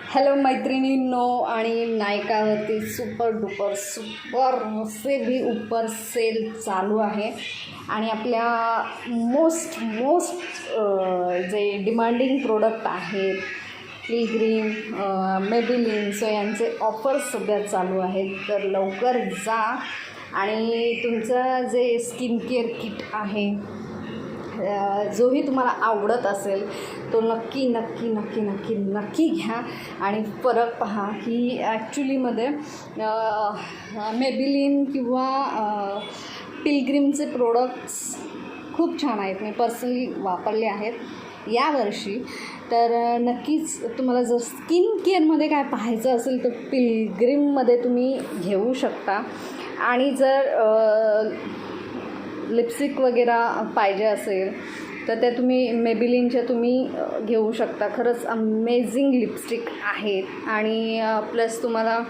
Hello मैत्रिणींनो आणि नायकावरती super duper से भी ऊपर सेल चालू आहे आणि आपल्या मोस्ट जे डिमांडिंग प्रोडक्ट आहेत पिलग्रीम मेबिलिन सो यांचे ऑफर्स सध्या चालू आहेत. तर लवकर जा आणि तुमचं जे स्किन केअर किट आहे जोही तुम्हाला आवडत असेल तो नक्की घ्या आणि फरक पहा की ॲक्च्युलीमध्ये मेबिलिन किंवा पिलग्रीमचे प्रोडक्ट्स खूप छान आहेत. मी पर्सनली वापरले आहेत यावर्षी. तर नक्कीच तुम्हाला जर स्किन केअरमध्ये काय पाहायचं असेल तर पिलग्रीममध्ये तुम्ही घेऊ शकता. आणि जर लिपस्टिक वगैरे पाहिजे असेल तर ते तुम्ही मेबिलिनच्या तुम्ही घेऊ शकता. खरंच अमेझिंग लिपस्टिक आहेत आणि प्लस तुम्हाला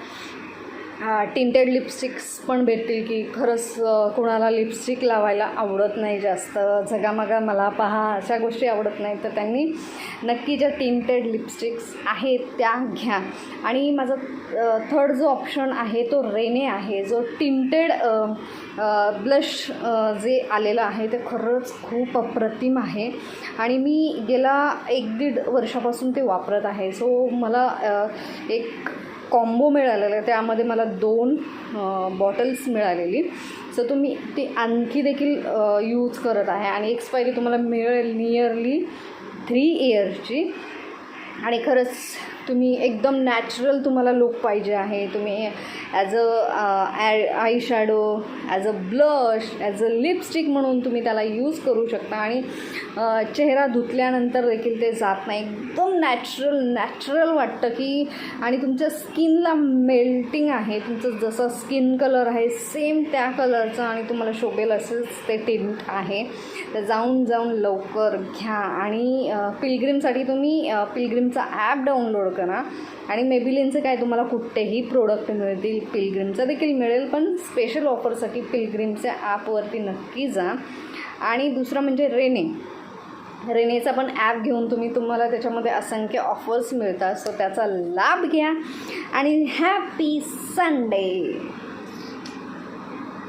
टिंटेड लिपस्टिक्स पण भेटतील की खरंच कोणाला लिपस्टिक लावायला आवडत नाही, जास्त झगामगा मला पहा अशा गोष्टी आवडत नाही, तर त्यांनी नक्की ज्या टिंटेड लिपस्टिक्स आहेत त्या घ्या. आणि माझा थर्ड जो ऑप्शन आहे तो रेने आहे, जो टिंटेड ब्लश जे आलेलं आहे ते खरंच खूप अप्रतिम आहे आणि मी गेला 1-1.5 वर्षापासून ते वापरत आहे. सो मला एक कॉम्बो मिळालेला आहे, त्यामध्ये मला 2 बॉटल्स मिळालेली. सो तुम्ही ती आणखी देखील यूज करत आहे आणि एक्सपायरी तुम्हाला मिळेल नियरली 3 इयर्सची. आणि खरंच तुम्ही एकदम नॅचरल तुम्हाला लुक पाहिजे आहे, तुम्ही as eye shadow, as a blush, as a lipstick म्हणून तुम्ही त्याला यूज करू शकता. आणि चेहरा धुतल्यानंतर देखील ते जात नाही, एकदम नॅचरल वाटतं की. आणि तुमच्या स्किनला मेल्टिंग आहे, तुमचं जसं स्किन कलर आहे सेम त्या कलरचं आणि तुम्हाला शोभेल असंच ते टिंट आहे. तर जाऊन लवकर घ्या. आणि पिलग्रीमसाठी तुम्ही पिलग्रीमचा ॲप डाउनलोड करा. आणि मेबिलिनचं काय तुम्हाला कुठेही प्रोडक्ट मिळतील, पिलग्रीमचं देखील मिळेल, पण स्पेशल ऑफरसाठी पिलग्रीमच्या ॲपवरती नक्की जा. आणि दुसरं म्हणजे रेनेचा पण ॲप घेऊन तुम्हाला त्याच्यामध्ये असंख्य ऑफर्स मिळतात. सो त्याचा लाभ घ्या आणि हॅपी संडे.